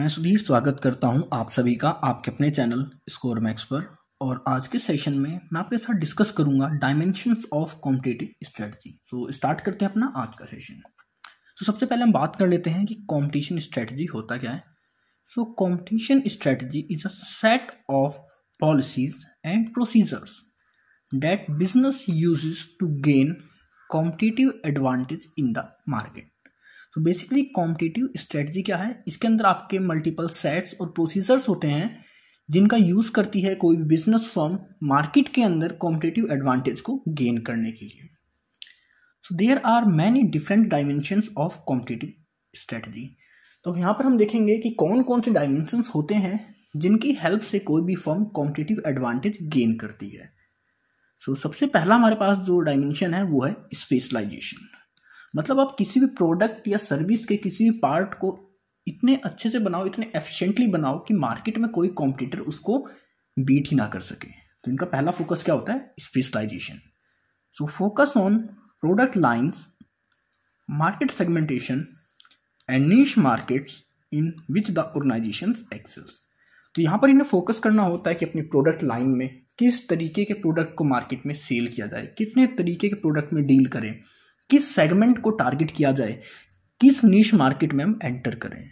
मैं सुधीर स्वागत करता हूं आप सभी का आपके अपने चैनल स्कोर मैक्स पर। और आज के सेशन में मैं आपके साथ डिस्कस करूंगा dimensions of competitive strategy. So start करते हैं अपना आज का सेशन। सबसे पहले हम बात कर लेते हैं कि कॉम्पिटिशन स्ट्रेटजी होता क्या है। Competition strategy is a set of policies and procedures that business uses to gain competitive advantage in the market. तो बेसिकली कॉम्पिटिटिव स्ट्रेटजी क्या है, इसके अंदर आपके मल्टीपल सेट्स और प्रोसीजर्स होते हैं जिनका यूज करती है कोई भी बिजनेस फर्म मार्केट के अंदर कॉम्पिटिटिव एडवांटेज को गेन करने के लिए। So there are many different dimensions of competitive strategy. तो यहाँ पर हम देखेंगे कि कौन कौन से डायमेंशंस होते हैं जिनकी हेल्प से कोई भी फर्म कॉम्पिटिटिव एडवांटेज गेन करती है। सबसे पहला हमारे पास जो डायमेंशन है वो है स्पेशलाइजेशन। मतलब आप किसी भी प्रोडक्ट या सर्विस के किसी भी पार्ट को इतने अच्छे से बनाओ, इतने एफिशिएंटली बनाओ कि मार्केट में कोई कॉम्पिटिटर उसको बीट ही ना कर सके। तो इनका पहला फोकस क्या होता है, specialisation. Focus on product lines, market segmentation and niche markets in which the organisation excels. तो यहाँ पर इन्हें फोकस करना होता है कि अपनी प्रोडक्ट लाइन में किस तरीके के प्रोडक्ट को मार्केट में सेल किया जाए, कितने तरीके के प्रोडक्ट में डील करें, किस सेगमेंट को टारगेट किया जाए, किस नीश मार्केट में हम एंटर करें।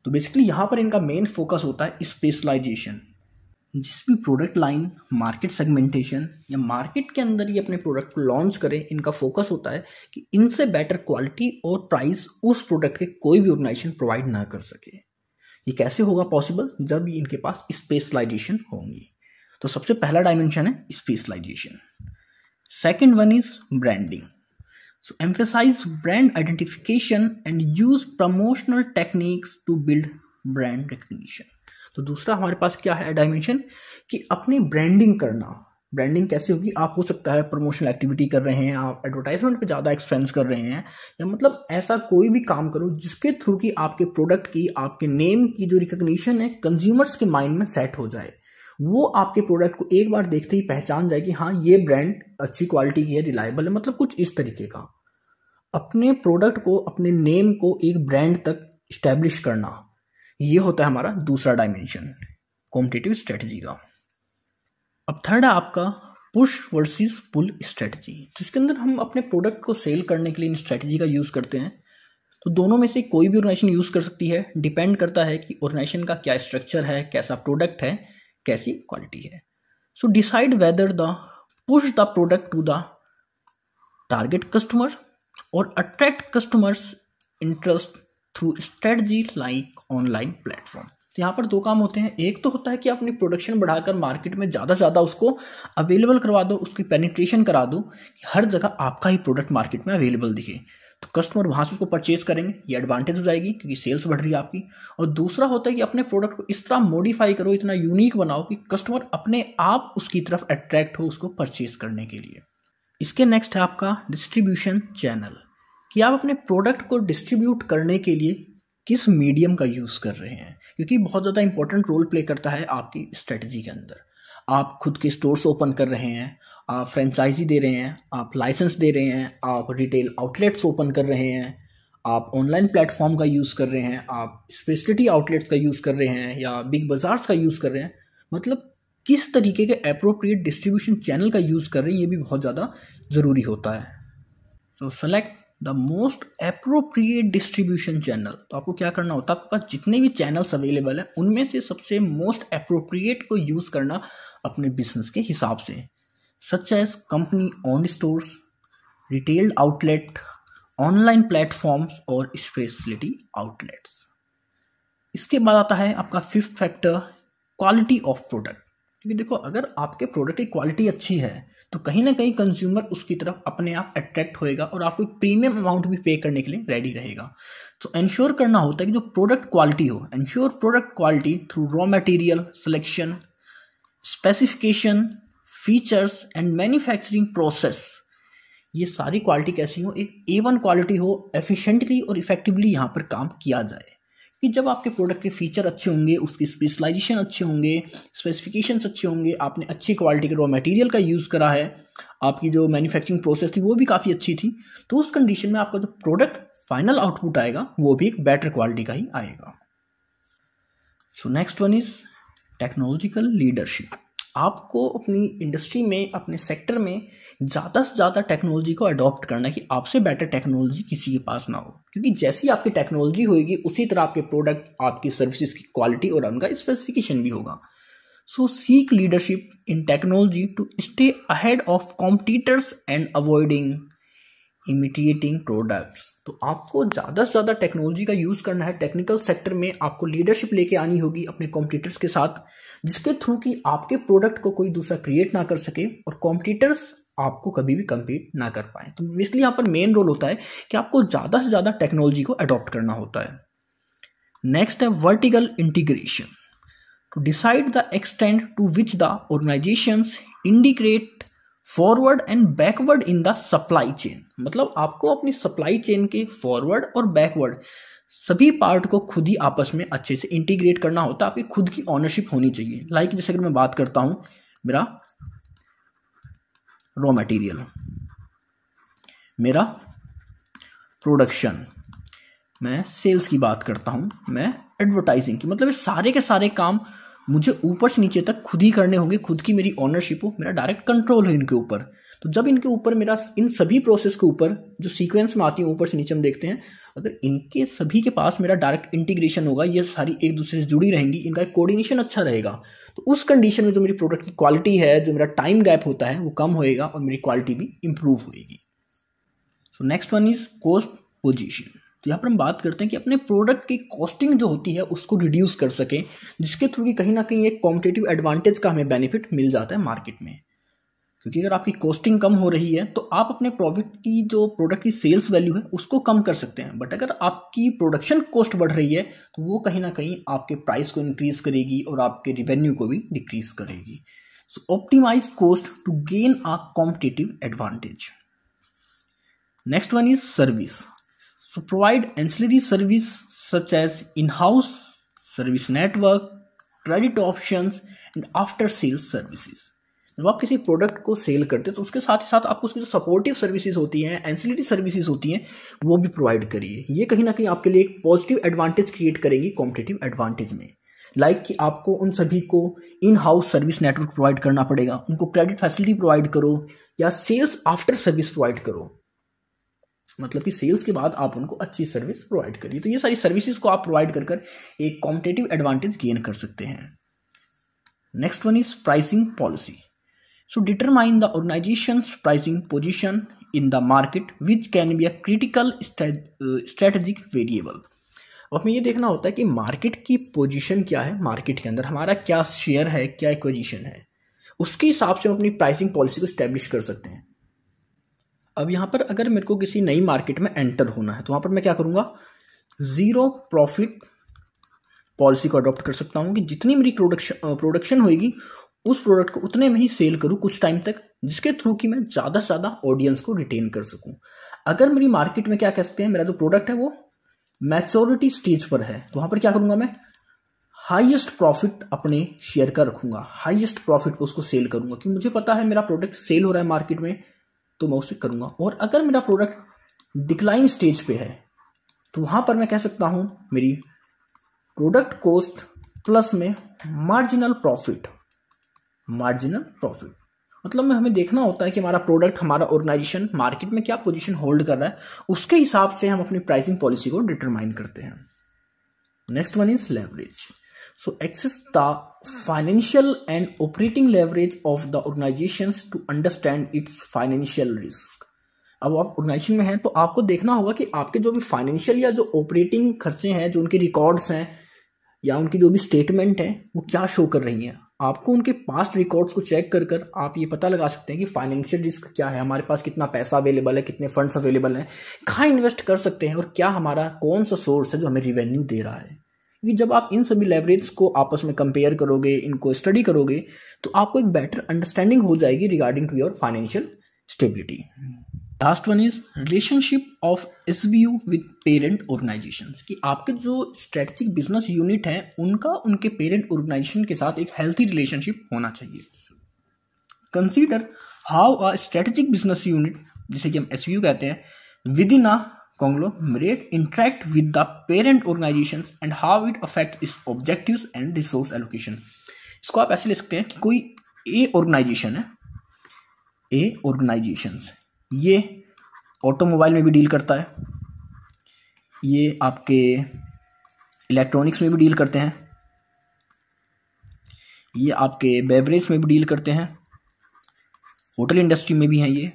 तो बेसिकली यहाँ पर इनका मेन फोकस होता है स्पेशलाइजेशन। जिस भी प्रोडक्ट लाइन, मार्केट सेगमेंटेशन या मार्केट के अंदर ये अपने प्रोडक्ट को लॉन्च करें, इनका फोकस होता है कि इनसे बेटर क्वालिटी और प्राइस उस प्रोडक्ट के कोई भी ऑर्गेनाइजेशन प्रोवाइड ना कर सके। ये कैसे होगा पॉसिबल, जब इनके पास स्पेशलाइजेशन होंगी। तो सबसे पहला डायमेंशन है specialisation. Second one is branding. Emphasize brand identification and use promotional techniques to build brand recognition। तो दूसरा हमारे पास क्या है डायमेंशन, कि अपनी ब्रांडिंग करना। ब्रांडिंग कैसे होगी, आप हो सकता है प्रमोशनल एक्टिविटी कर रहे हैं, आप एडवर्टाइजमेंट पे ज़्यादा एक्सपेंस कर रहे हैं, या मतलब ऐसा कोई भी काम करो जिसके थ्रू कि आपके प्रोडक्ट की, आपके नेम की जो रिकग्निशन है कंज्यूमर्स के माइंड में सेट हो जाए। वो आपके प्रोडक्ट को एक बार देखते ही पहचान जाए कि हाँ ये ब्रांड अच्छी क्वालिटी की है, रिलायबल है, मतलब कुछ इस तरीके का। अपने प्रोडक्ट को, अपने नेम को एक ब्रांड तक स्टैब्लिश करना, ये होता है हमारा दूसरा डायमेंशन कॉम्पिटिटिव स्ट्रेटजी का। अब थर्ड है आपका पुश वर्सेस पुल स्ट्रेटजी। तो इसके अंदर हम अपने प्रोडक्ट को सेल करने के लिए इन स्ट्रेटजी का यूज़ करते हैं। तो दोनों में से कोई भी ऑर्गेनाइजेशन यूज़ कर सकती है, डिपेंड करता है कि ऑर्गेनाइजेशन का क्या स्ट्रक्चर है, कैसा प्रोडक्ट है, कैसी क्वालिटी है। Decide whether the push the product to the target customer और attract customers interest through strategy like online platform. तो यहाँ पर दो काम होते हैं। एक तो होता है कि अपनी प्रोडक्शन बढ़ाकर मार्केट में ज़्यादा से ज़्यादा उसको अवेलेबल करवा दो, उसकी पेनिट्रेशन करा दो कि हर जगह आपका ही प्रोडक्ट मार्केट में अवेलेबल दिखे, तो कस्टमर वहाँ से उसको परचेज करेंगे, ये एडवांटेज हो जाएगी क्योंकि सेल्स बढ़ रही है आपकी। और दूसरा होता है कि अपने प्रोडक्ट को इस तरह मॉडिफाई करो, इतना यूनिक बनाओ कि कस्टमर अपने आप उसकी तरफ अट्रैक्ट हो उसको परचेज करने के लिए। इसके नेक्स्ट है आपका डिस्ट्रीब्यूशन चैनल, कि आप अपने प्रोडक्ट को डिस्ट्रीब्यूट करने के लिए किस मीडियम का यूज़ कर रहे हैं, क्योंकि बहुत ज़्यादा इंपॉर्टेंट रोल प्ले करता है आपकी स्ट्रेटजी के अंदर। आप खुद के स्टोर्स ओपन कर रहे हैं, आप फ्रेंचाइजी दे रहे हैं, आप लाइसेंस दे रहे हैं, आप रिटेल आउटलेट्स ओपन कर रहे हैं, आप ऑनलाइन प्लेटफॉर्म का यूज़ कर रहे हैं, आप स्पेशलिटी आउटलेट्स का यूज़ कर रहे हैं या बिग बाजार्स का यूज़ कर रहे हैं, मतलब किस तरीके के अप्रोप्रिएट डिस्ट्रीब्यूशन चैनल का यूज़ कर रहे हैं, ये भी बहुत ज़्यादा ज़रूरी होता है। Select the most appropriate distribution channel. तो आपको क्या करना होता है, आपके पास जितने भी चैनल्स अवेलेबल हैं उनमें से सबसे मोस्ट अप्रोप्रिएट को यूज़ करना अपने बिजनेस के हिसाब से, such as company owned stores, retail outlet, online platforms और स्पेशलिटी आउटलेट्स। इसके बाद आता है आपका fifth factor, quality of product. क्योंकि देखो, अगर आपके प्रोडक्ट की क्वालिटी अच्छी है तो कहीं ना कहीं कंज्यूमर उसकी तरफ अपने आप अट्रैक्ट होएगा और आपको एक प्रीमियम अमाउंट भी पे करने के लिए रेडी रहेगा। तो इंश्योर करना होता है कि जो प्रोडक्ट क्वालिटी हो, ensure product quality through raw material selection, specification, features and manufacturing process. ये सारी क्वालिटी कैसी हो, एक A1 क्वालिटी हो, एफिशिएंटली और इफेक्टिवली यहाँ पर काम किया जाए। कि जब आपके प्रोडक्ट के फीचर अच्छे होंगे, उसकी स्पेशलाइजेशन अच्छे होंगे, स्पेसिफिकेशंस अच्छे होंगे, आपने अच्छी क्वालिटी के रॉ मटेरियल का यूज़ करा है, आपकी जो मैन्युफैक्चरिंग प्रोसेस थी वो भी काफ़ी अच्छी थी, तो उस कंडीशन में आपका जो प्रोडक्ट फाइनल आउटपुट आएगा वो भी एक बेटर क्वालिटी का ही आएगा। So next one is technological leadership. आपको अपनी इंडस्ट्री में, अपने सेक्टर में ज़्यादा से ज़्यादा टेक्नोलॉजी को अडॉप्ट करना है कि आपसे बेटर टेक्नोलॉजी किसी के पास ना हो, क्योंकि जैसी आपकी टेक्नोलॉजी होगी उसी तरह आपके प्रोडक्ट, आपकी सर्विसेज की क्वालिटी और उनका स्पेसिफिकेशन भी होगा। So seek leadership in technology to stay ahead of competitors and avoiding imitating products. तो आपको ज़्यादा से ज़्यादा टेक्नोलॉजी का यूज़ करना है। टेक्निकल सेक्टर में आपको लीडरशिप लेके आनी होगी अपने कॉम्पिटिटर्स के साथ, जिसके थ्रू कि आपके प्रोडक्ट को कोई दूसरा क्रिएट ना कर सके और कॉम्पिटिटर्स आपको कभी भी कम्पीट ना कर पाए। तो बेसिकली यहाँ पर मेन रोल होता है कि आपको ज़्यादा से ज़्यादा टेक्नोलॉजी को अडॉप्ट करना होता है। नेक्स्ट है vertical integration to decide the extent to which the organisations integrate forward and backward in the supply chain. मतलब आपको अपनी सप्लाई चेन के फॉरवर्ड और बैकवर्ड सभी पार्ट को खुद ही आपस में अच्छे से इंटीग्रेट करना होता है। आपकी खुद की ऑनरशिप होनी चाहिए। लाइक जैसे अगर मैं बात करता हूं, मेरा रॉ मटेरियल, मेरा प्रोडक्शन, मैं सेल्स की बात करता हूं, मैं एडवर्टाइजिंग की, मतलब ये सारे के सारे काम मुझे ऊपर से नीचे तक खुद ही करने होंगे। खुद की मेरी ऑनरशिप हो, मेरा डायरेक्ट कंट्रोल है इनके ऊपर। तो जब इनके ऊपर मेरा, इन सभी प्रोसेस के ऊपर जो सीक्वेंस में आती है ऊपर से नीचे हम देखते हैं, अगर इनके सभी के पास मेरा डायरेक्ट इंटीग्रेशन होगा, ये सारी एक दूसरे से जुड़ी रहेंगी, इनका कोऑर्डिनेशन अच्छा रहेगा, तो उस कंडीशन में जो मेरी प्रोडक्ट की क्वालिटी है, जो मेरा टाइम गैप होता है वो कम होएगा और मेरी क्वालिटी भी इंप्रूव होएगी। So next one is cost position. तो यहाँ पर हम बात करते हैं कि अपने प्रोडक्ट की कॉस्टिंग जो होती है उसको रिड्यूस कर सकें, जिसके थ्रू कि कहीं ना कहीं एक कॉम्पिटिटिव एडवांटेज का हमें बेनिफिट मिल जाता है मार्केट में। क्योंकि अगर आपकी कॉस्टिंग कम हो रही है तो आप अपने प्रॉफिट की, जो प्रोडक्ट की सेल्स वैल्यू है उसको कम कर सकते हैं। बट अगर आपकी प्रोडक्शन कॉस्ट बढ़ रही है तो वो कहीं ना कहीं आपके प्राइस को इंक्रीज करेगी और आपके रिवेन्यू को भी डिक्रीज करेगी। So optimise cost to gain a competitive advantage. Next one is service. So provide ancillary service such as in-house service network, credit options and after sales services। जब आप किसी प्रोडक्ट को सेल करते हैं तो उसके साथ ही साथ आपको उसकी जो सपोर्टिव सर्विसेज होती हैं, एंसिलरी सर्विसेज होती हैं, वो भी प्रोवाइड करिए। ये कहीं ना कहीं आपके लिए एक पॉजिटिव एडवांटेज क्रिएट करेंगी कॉम्पिटिटिव एडवांटेज में। लाइक कि आपको उन सभी को in house service network provide करना पड़ेगा, उनको क्रेडिट फैसिलिटी प्रोवाइड करो या सेल्स आफ्टर सर्विस प्रोवाइड करो, मतलब कि सेल्स के बाद आप उनको अच्छी सर्विस प्रोवाइड करिए। तो ये सारी सर्विसेज को आप प्रोवाइड कर एक कॉम्पिटिटिव एडवांटेज गेन कर सकते हैं। Next one is pricing policy. So determine the organisations pricing position in the market which can be a critical strategic variable. और हमें ये देखना होता है कि मार्केट की पोजीशन क्या है, मार्केट के अंदर हमारा क्या शेयर है, क्या एक्विजिशन है, उसके हिसाब से हम अपनी प्राइसिंग पॉलिसी को स्टैब्लिश कर सकते हैं। अब यहाँ पर अगर मेरे को किसी नई मार्केट में एंटर होना है तो वहाँ पर मैं क्या करूँगा, ज़ीरो प्रॉफिट पॉलिसी को अडॉप्ट कर सकता हूँ कि जितनी मेरी प्रोडक्शन होगी उस प्रोडक्ट को उतने में ही सेल करूँ कुछ टाइम तक, जिसके थ्रू कि मैं ज़्यादा से ज़्यादा ऑडियंस को रिटेन कर सकूँ। अगर मेरी मार्केट में क्या कह सकते हैं, मेरा जो प्रोडक्ट है वो मैच्योरिटी स्टेज पर है, तो वहाँ पर क्या करूँगा, मैं हाईएस्ट प्रॉफिट अपने शेयर का रखूँगा, हाईएस्ट प्रॉफिट पर उसको सेल करूँगा, क्योंकि मुझे पता है मेरा प्रोडक्ट सेल हो रहा है मार्केट में, तो मैं उसे करूँगा। और अगर मेरा प्रोडक्ट डिक्लाइन स्टेज पे है तो वहाँ पर मैं कह सकता हूँ मेरी प्रोडक्ट कॉस्ट प्लस में मार्जिनल प्रॉफिट। मतलब में हमें देखना होता है कि हमारा प्रोडक्ट, हमारा ऑर्गेनाइजेशन मार्केट में क्या पोजीशन होल्ड कर रहा है, उसके हिसाब से हम अपनी प्राइसिंग पॉलिसी को डिटरमाइन करते हैं। Next one is leverage. So access the financial and operating leverage of the organizations to understand its financial risk। अब आप ऑर्गेनाइजेशन में हैं तो आपको देखना होगा कि आपके जो भी फाइनेंशियल या जो ऑपरेटिंग खर्चे हैं, जो उनके रिकॉर्ड्स हैं या उनकी जो भी स्टेटमेंट है वो क्या शो कर रही हैं। आपको उनके पास्ट रिकॉर्ड्स को चेक कर कर आप ये पता लगा सकते हैं कि फाइनेंशियल रिस्क क्या है, हमारे पास कितना पैसा अवेलेबल है, कितने फंड्स अवेलेबल हैं, कहाँ इन्वेस्ट कर सकते हैं और क्या हमारा कौन सा सोर्स है जो हमें रिवेन्यू दे रहा है। क्योंकि जब आप इन सभी लेवरेज को आपस में कंपेयर करोगे, इनको स्टडी करोगे, तो आपको एक बेटर अंडरस्टैंडिंग हो जाएगी regarding to your financial stability. Last one is relationship of SBU with parent organisations, कि आपके जो स्ट्रेटेजिक बिजनेस यूनिट हैं उनका उनके पेरेंट ऑर्गेनाइजेशन के साथ एक हेल्थी रिलेशनशिप होना चाहिए। Consider how a strategic business unit, जिसे कि हम एसबीयू कहते हैं, with in a conglomerate interact with the parent organizations and how it affects its objectives and resource allocation। इसको आप ऐसे ले सकते हैं कि कोई ए ऑर्गेनाइजेशन है, ए ऑर्गेनाइजेशंस ये ऑटोमोबाइल में भी डील करता है, ये आपके इलेक्ट्रॉनिक्स में भी डील करते हैं, ये आपके बेवरेज में भी डील करते हैं, होटल इंडस्ट्री में भी हैं ये।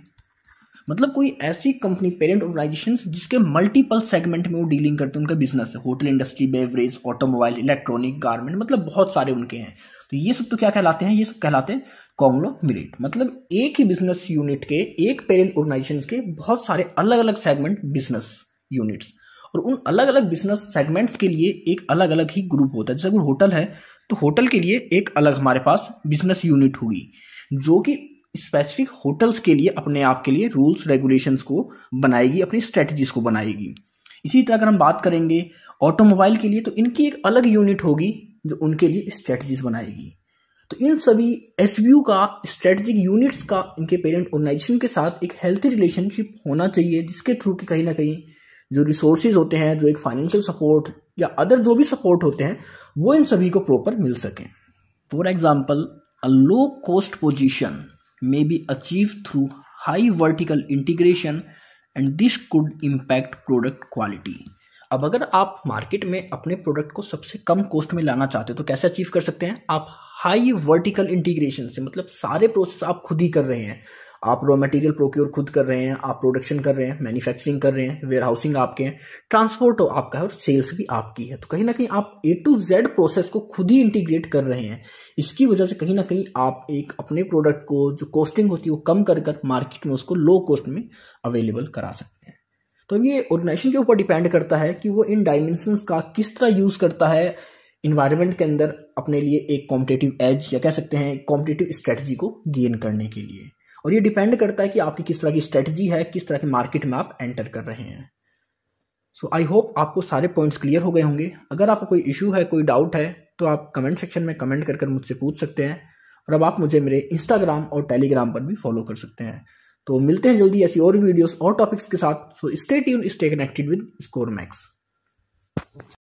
मतलब कोई ऐसी कंपनी पेरेंट ऑर्गेनाइजेशंस जिसके मल्टीपल सेगमेंट में वो डीलिंग करते हैं, उनका बिजनेस है, hotel industry, beverage, automobile, electronic, garment, मतलब बहुत सारे उनके हैं। तो ये सब तो क्या कहलाते हैं, ये सब कहलाते हैं कॉन्ग्लोमेरेट। मतलब एक ही बिजनेस यूनिट के, एक पेरेंट ऑर्गेनाइजेशंस के बहुत सारे अलग अलग सेगमेंट बिजनेस यूनिट्स, और उन अलग अलग बिजनेस सेगमेंट्स के लिए एक अलग अलग ही ग्रुप होता है। जैसे अगर होटल है तो होटल के लिए एक अलग हमारे पास बिजनेस यूनिट होगी जो कि स्पेसिफिक होटल्स के लिए अपने आप के लिए रूल्स रेगुलेशंस को बनाएगी, अपनी स्ट्रेटजीज को बनाएगी। इसी तरह अगर हम बात करेंगे ऑटोमोबाइल के लिए तो इनकी एक अलग यूनिट होगी जो उनके लिए स्ट्रेटजीज बनाएगी। तो इन सभी एसबीयू का, स्ट्रेटेजिक यूनिट्स का इनके पेरेंट ऑर्गेनाइजेशन के साथ एक हेल्थी रिलेशनशिप होना चाहिए, जिसके थ्रू कि कहीं ना कहीं जो रिसोर्सेज होते हैं, जो एक फाइनेंशियल सपोर्ट या अदर जो भी सपोर्ट होते हैं, वो इन सभी को प्रॉपर मिल सकें। For example, a low cost position may be achieved through high vertical integration and this could impact product quality। अब अगर आप मार्केट में अपने प्रोडक्ट को सबसे कम कॉस्ट में लाना चाहते हो तो कैसे अचीव कर सकते हैं आप? हाई वर्टिकल इंटीग्रेशन से, मतलब सारे प्रोसेस आप खुद ही कर रहे हैं। आप रॉ मटेरियल प्रोक्योर खुद कर रहे हैं, आप प्रोडक्शन कर रहे हैं, मैन्युफैक्चरिंग कर रहे हैं, वेयर हाउसिंग आपके हैं, ट्रांसपोर्ट आपका है और सेल्स भी आपकी है। तो कहीं ना कहीं आप A to Z प्रोसेस को खुद ही इंटीग्रेट कर रहे हैं। इसकी वजह से कहीं ना कहीं आप एक अपने प्रोडक्ट को जो कॉस्टिंग होती है वो कम कर मार्केट में उसको लो कॉस्ट में अवेलेबल करा सकते हैं। तो ये ऑर्गेनाइजेशन के ऊपर डिपेंड करता है कि वो इन डायमेंशंस का किस तरह यूज करता है इन्वायरमेंट के अंदर अपने लिए एक कॉम्पिटिटिव एज या कह सकते हैं कॉम्पिटिटिव स्ट्रेटजी को गेन करने के लिए। और ये डिपेंड करता है कि आपकी किस तरह की स्ट्रेटजी है, किस तरह के मार्केट में आप एंटर कर रहे हैं। सो आई होप आपको सारे पॉइंट्स क्लियर हो गए होंगे। अगर आपको कोई इशू है, कोई डाउट है तो आप कमेंट सेक्शन में कमेंट कर मुझसे पूछ सकते हैं। और अब आप मुझे मेरे इंस्टाग्राम और टेलीग्राम पर भी फॉलो कर सकते हैं। तो मिलते हैं जल्दी ऐसी और वीडियोस और टॉपिक्स के साथ। So stay tune, stay connected with score max.